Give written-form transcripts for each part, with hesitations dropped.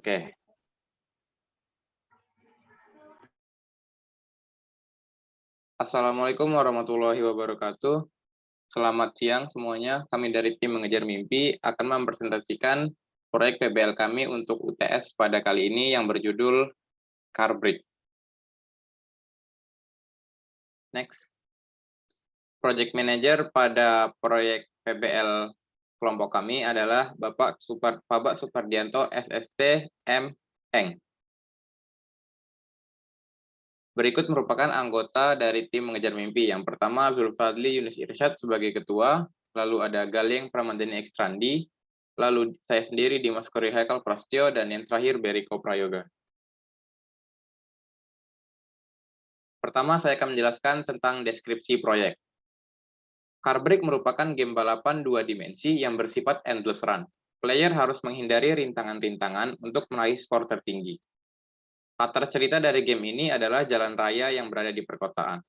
Oke. Assalamualaikum warahmatullahi wabarakatuh. Selamat siang semuanya. Kami dari tim Mengejar Mimpi akan mempresentasikan proyek PBL kami untuk UTS pada kali ini yang berjudul Car Break. Next. Project Manager pada proyek PBL kelompok kami adalah Bapak Supardianto SST M. Eng. Berikut merupakan anggota dari tim Mengejar Mimpi. Yang pertama, Zulfadli Yunus Irsyad sebagai ketua, lalu ada Galeng Pramadani Ekstrandi, lalu saya sendiri Dimas Kori Haikal Prasetyo, dan yang terakhir Beriko Prayoga. Pertama, saya akan menjelaskan tentang deskripsi proyek. Car Break merupakan game balapan 2 dimensi yang bersifat endless run. Player harus menghindari rintangan-rintangan untuk meraih skor tertinggi. Latar cerita dari game ini adalah jalan raya yang berada di perkotaan.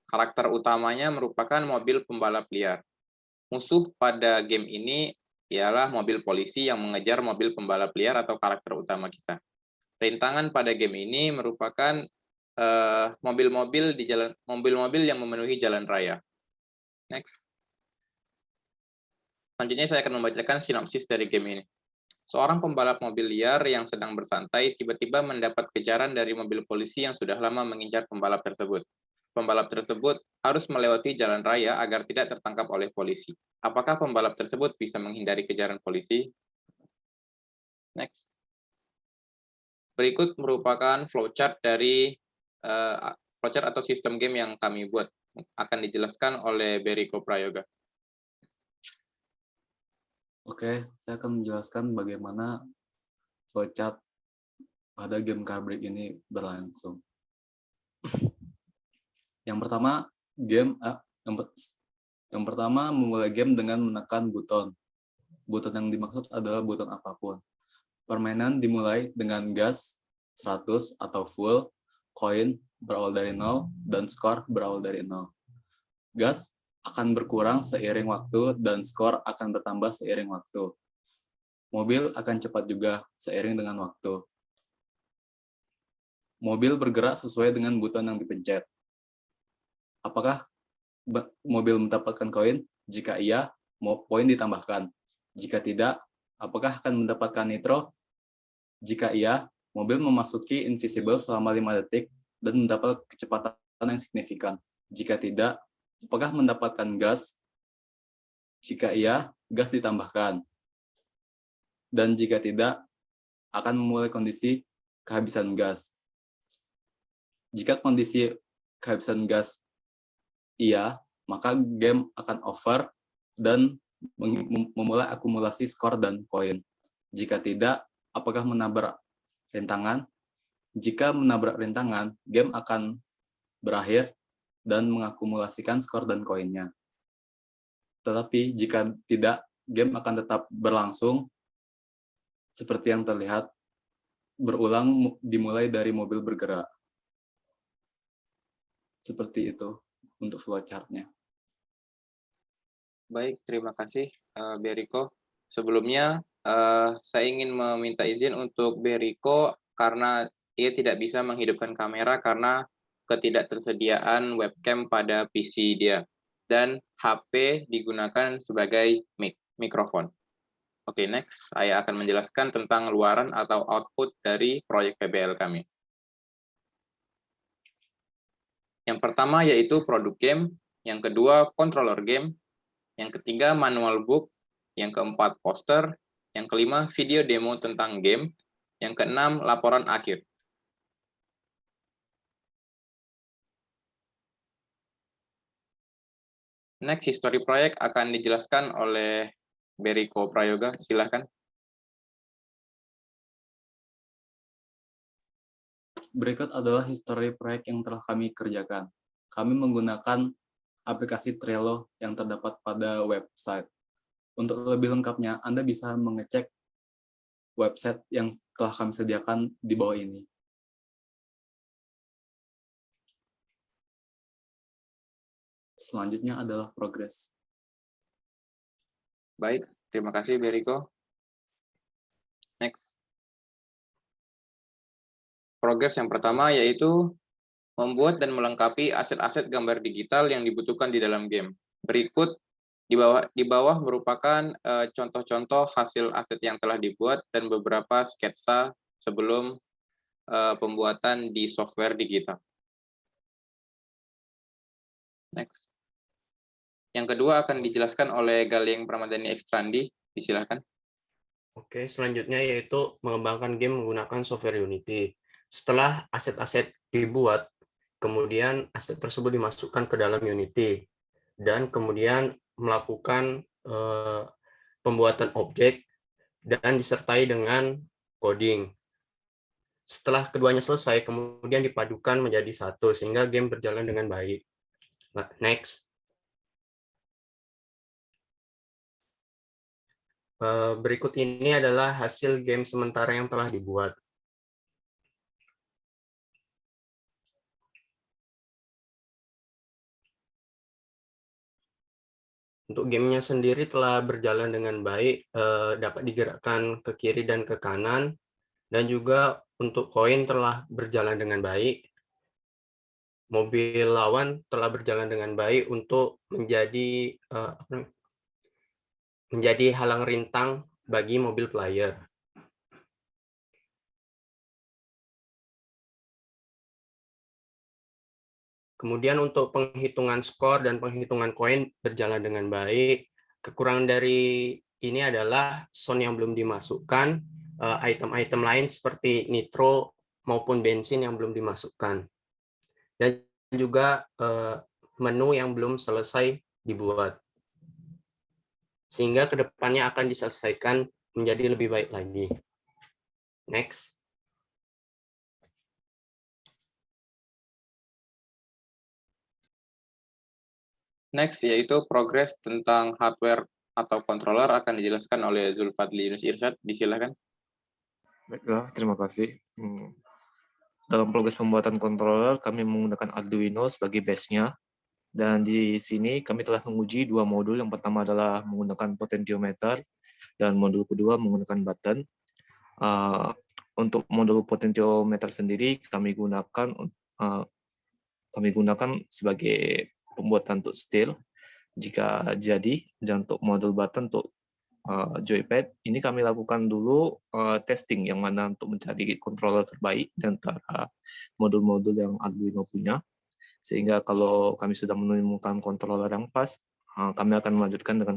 Karakter utamanya merupakan mobil pembalap liar. Musuh pada game ini ialah mobil polisi yang mengejar mobil pembalap liar atau karakter utama kita. Rintangan pada game ini merupakan mobil-mobil yang memenuhi jalan raya. Next. Selanjutnya saya akan membacakan sinopsis dari game ini. Seorang pembalap mobil liar yang sedang bersantai tiba-tiba mendapat kejaran dari mobil polisi yang sudah lama mengincar pembalap tersebut. Pembalap tersebut harus melewati jalan raya agar tidak tertangkap oleh polisi. Apakah pembalap tersebut bisa menghindari kejaran polisi? Next. Berikut merupakan flowchart dari flowchart atau sistem game yang kami buat. Akan dijelaskan oleh Beriko Prayoga. Oke, saya akan menjelaskan bagaimana flowchart pada game Car Break ini berlangsung. Yang pertama memulai game dengan menekan buton. Buton yang dimaksud adalah buton apapun. Permainan dimulai dengan gas 100 atau full, koin berawal dari 0, dan skor berawal dari 0. Gas akan berkurang seiring waktu dan skor akan bertambah seiring waktu. Mobil akan cepat juga seiring dengan waktu. Mobil bergerak sesuai dengan buton yang dipencet. Apakah mobil mendapatkan koin? Jika iya, poin ditambahkan. Jika tidak, apakah akan mendapatkan nitro? Jika iya, mobil memasuki invisible selama 5 detik dan mendapat kecepatan yang signifikan. Jika tidak, apakah mendapatkan gas? Jika iya, gas ditambahkan. Dan jika tidak, akan memulai kondisi kehabisan gas. Jika kondisi kehabisan gas iya, maka game akan over dan memulai akumulasi skor dan poin. Jika tidak, apakah menabrak rintangan? Jika menabrak rintangan, game akan berakhir dan mengakumulasikan skor dan koinnya. Tetapi jika tidak, game akan tetap berlangsung seperti yang terlihat, berulang dimulai dari mobil bergerak. Seperti itu untuk flowchart-nya. Baik, terima kasih Beriko. Sebelumnya saya ingin meminta izin untuk Beriko karena ia tidak bisa menghidupkan kamera karena ketidaktersediaan webcam pada PC dia dan HP digunakan sebagai mikrofon. Oke, next. Saya akan menjelaskan tentang luaran atau output dari proyek PBL kami. Yang pertama yaitu produk game, yang kedua controller game, yang ketiga manual book, yang keempat poster, yang kelima video demo tentang game, yang keenam laporan akhir. Next, history proyek akan dijelaskan oleh Beriko Prayoga, silahkan. Berikut adalah history proyek yang telah kami kerjakan. Kami menggunakan aplikasi Trello yang terdapat pada website. Untuk lebih lengkapnya, Anda bisa mengecek website yang telah kami sediakan di bawah ini. Selanjutnya adalah progres. Baik, terima kasih Beriko. Next. Progres yang pertama yaitu membuat dan melengkapi aset-aset gambar digital yang dibutuhkan di dalam game. Berikut di bawah merupakan contoh-contoh hasil aset yang telah dibuat dan beberapa sketsa sebelum pembuatan di software digital. Next. Yang kedua akan dijelaskan oleh Galeng Pramadani Ekstrandi. Disilakan. Oke, selanjutnya yaitu mengembangkan game menggunakan software Unity. Setelah aset-aset dibuat, kemudian aset tersebut dimasukkan ke dalam Unity dan kemudian melakukan pembuatan objek dan disertai dengan coding. Setelah keduanya selesai, kemudian dipadukan menjadi satu sehingga game berjalan dengan baik. Next. Berikut ini adalah hasil game sementara yang telah dibuat. Untuk gamenya sendiri telah berjalan dengan baik, dapat digerakkan ke kiri dan ke kanan, dan juga untuk koin telah berjalan dengan baik. Mobil lawan telah berjalan dengan baik untuk menjadi halang rintang bagi mobil player. Kemudian untuk penghitungan skor dan penghitungan koin berjalan dengan baik. Kekurangan dari ini adalah sound yang belum dimasukkan, item-item lain seperti nitro maupun bensin yang belum dimasukkan. Dan juga menu yang belum selesai dibuat. Sehingga kedepannya akan diselesaikan menjadi lebih baik lagi. Next. Next, yaitu progres tentang hardware atau controller akan dijelaskan oleh Zulfadli Yunus Irsyad. Disilakan. Baiklah, terima kasih. Dalam progres pembuatan controller, kami menggunakan Arduino sebagai base-nya. Dan di sini kami telah menguji dua modul. Yang pertama adalah menggunakan potentiometer, dan modul kedua menggunakan button. Untuk modul potentiometer sendiri kami gunakan sebagai pembuatan untuk steel jika jadi, dan untuk modul button untuk joypad ini kami lakukan dulu testing yang mana untuk mencari controller terbaik di antara modul-modul yang Arduino punya, sehingga kalau kami sudah menemukan controller yang pas, kami akan melanjutkan dengan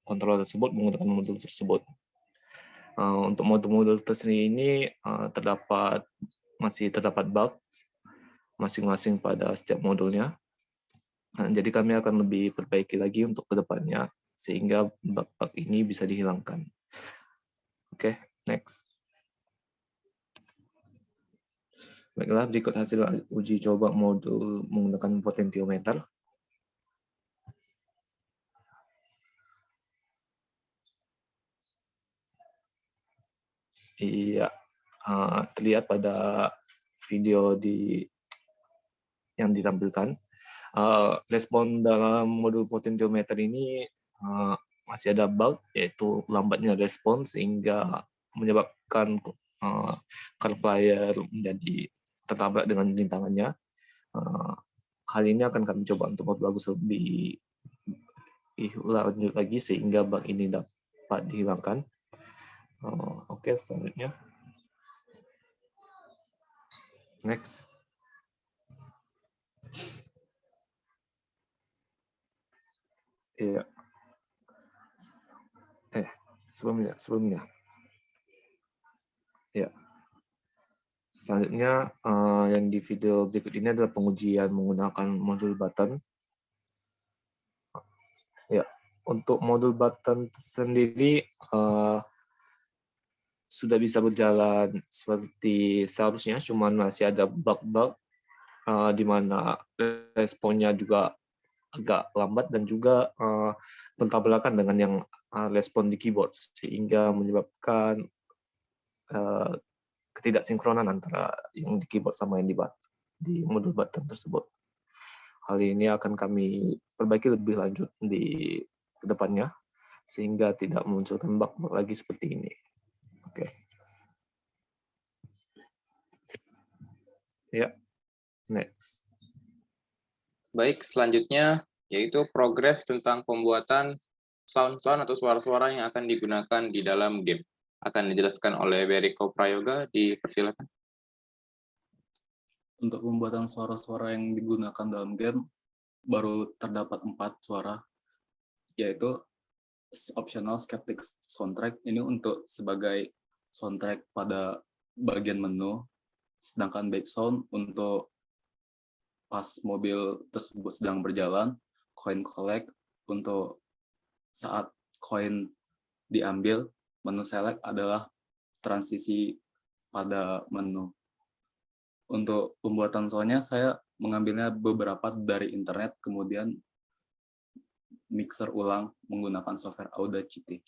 controller tersebut menggunakan modul tersebut. Untuk modul-modul tersendiri ini masih terdapat bug masing-masing pada setiap modulnya. Jadi kami akan lebih perbaiki lagi untuk kedepannya sehingga bug-bug ini bisa dihilangkan. Oke, next. Baiklah, berikut hasil uji coba modul menggunakan potentiometer. Iya, terlihat pada video yang ditampilkan. Respon dalam modul potentiometer ini masih ada bug, yaitu lambatnya respon sehingga menyebabkan card player menjadi tertabrak dengan rintangannya. Hal ini akan kami coba untuk memperbagus lebih lanjut lagi sehingga bug ini dapat dihilangkan. Oke, selanjutnya. Next. Iya. Sebelumnya. Ya. Selanjutnya, yang di video berikut ini adalah pengujian menggunakan modul button. Ya, untuk modul button sendiri sudah bisa berjalan seperti seharusnya, cuman masih ada bug-bug di mana responnya juga agak lambat dan juga bertabrakan dengan yang respon di keyboard, sehingga menyebabkan ketidaksinkronan antara yang di keyboard sama yang di modul button tersebut. Hal ini akan kami perbaiki lebih lanjut di kedepannya sehingga tidak memunculkan bug lagi seperti ini. Oke. Ya, next. Baik, selanjutnya yaitu progres tentang pembuatan sound-sound atau suara-suara yang akan digunakan di dalam game. Akan dijelaskan oleh Beriko Prayoga, dipersilakan. Untuk pembuatan suara-suara yang digunakan dalam game, baru terdapat 4 suara, yaitu optional skeptic soundtrack, ini untuk sebagai soundtrack pada bagian menu, sedangkan background untuk pas mobil tersebut sedang berjalan, coin collect untuk saat koin diambil, menu select adalah transisi pada menu. Untuk pembuatan soundnya saya mengambilnya beberapa dari internet, kemudian mixer ulang menggunakan software Audacity.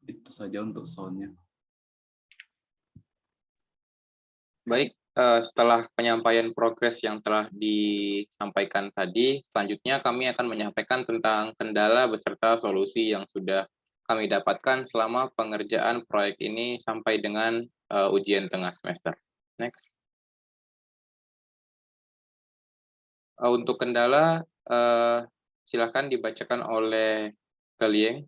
Itu saja untuk soundnya. Baik, setelah penyampaian progres yang telah disampaikan tadi, selanjutnya kami akan menyampaikan tentang kendala beserta solusi yang sudah kami dapatkan selama pengerjaan proyek ini sampai dengan ujian tengah semester. Next. Untuk kendala, silakan dibacakan oleh Kalieng.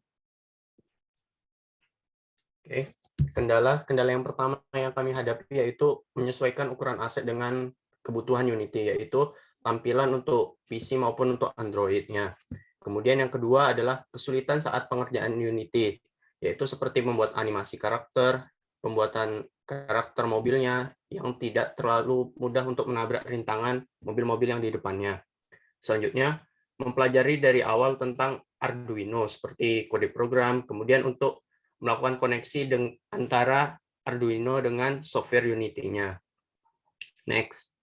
Oke. Kendala yang pertama yang kami hadapi yaitu menyesuaikan ukuran aset dengan kebutuhan Unity, yaitu tampilan untuk PC maupun untuk Android-nya. Kemudian yang kedua adalah kesulitan saat pengerjaan Unity, yaitu seperti membuat animasi karakter, pembuatan karakter mobilnya yang tidak terlalu mudah untuk menabrak rintangan mobil-mobil yang di depannya. Selanjutnya, mempelajari dari awal tentang Arduino seperti kode program, kemudian untuk melakukan koneksi antara Arduino dengan software Unity-nya. Next.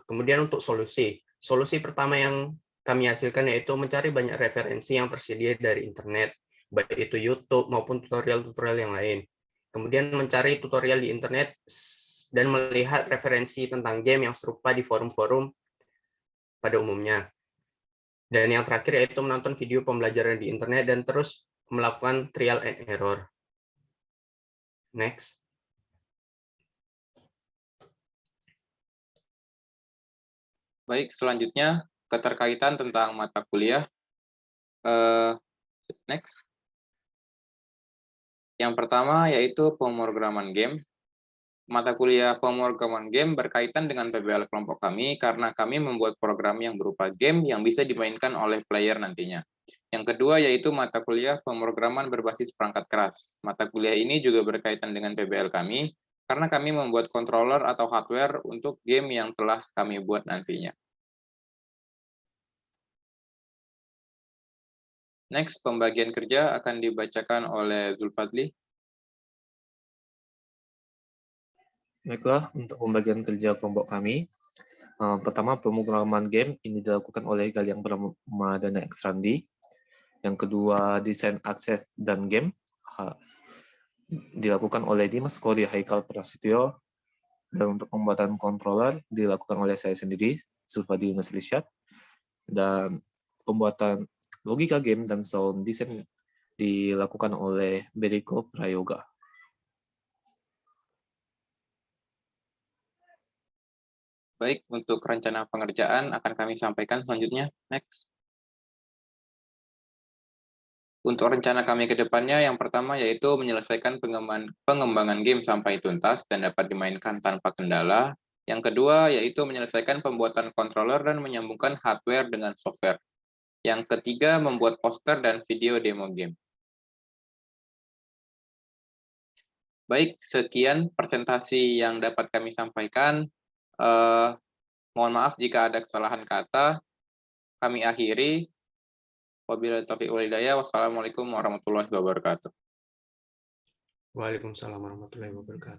Kemudian untuk solusi. Solusi pertama yang kami hasilkan yaitu mencari banyak referensi yang tersedia dari internet, baik itu YouTube maupun tutorial-tutorial yang lain. Kemudian mencari tutorial di internet dan melihat referensi tentang game yang serupa di forum-forum pada umumnya. Dan yang terakhir yaitu menonton video pembelajaran di internet dan terus melakukan trial and error. Next. Baik, selanjutnya keterkaitan tentang mata kuliah. Next. Yang pertama yaitu pemrograman game. Mata kuliah pemrograman game berkaitan dengan PBL kelompok kami karena kami membuat program yang berupa game yang bisa dimainkan oleh player nantinya. Yang kedua yaitu mata kuliah pemrograman berbasis perangkat keras. Mata kuliah ini juga berkaitan dengan PBL kami karena kami membuat controller atau hardware untuk game yang telah kami buat nantinya. Next, pembagian kerja akan dibacakan oleh Zulfadli. Baiklah, untuk pembagian kerja kelompok kami, pertama pemrograman game ini dilakukan oleh Galiang Pramadana Eksrandi. Yang kedua, desain akses dan game dilakukan oleh Dimas Kori Haikal Prasetyo. Dan untuk pembuatan controller dilakukan oleh saya sendiri, Zulfadli Yunus Rishad. Dan pembuatan logika game dan sound design dilakukan oleh Beriko Prayoga. Baik, untuk rencana pengerjaan akan kami sampaikan selanjutnya. Next. Untuk rencana kami ke depannya, yang pertama yaitu menyelesaikan pengembangan game sampai tuntas dan dapat dimainkan tanpa kendala. Yang kedua yaitu menyelesaikan pembuatan controller dan menyambungkan hardware dengan software. Yang ketiga, membuat poster dan video demo game. Baik, sekian presentasi yang dapat kami sampaikan. Mohon maaf jika ada kesalahan kata. Kami akhiri. Wabillahi taufiq wal hidayah. Wassalamualaikum warahmatullahi wabarakatuh. Waalaikumsalam warahmatullahi wabarakatuh.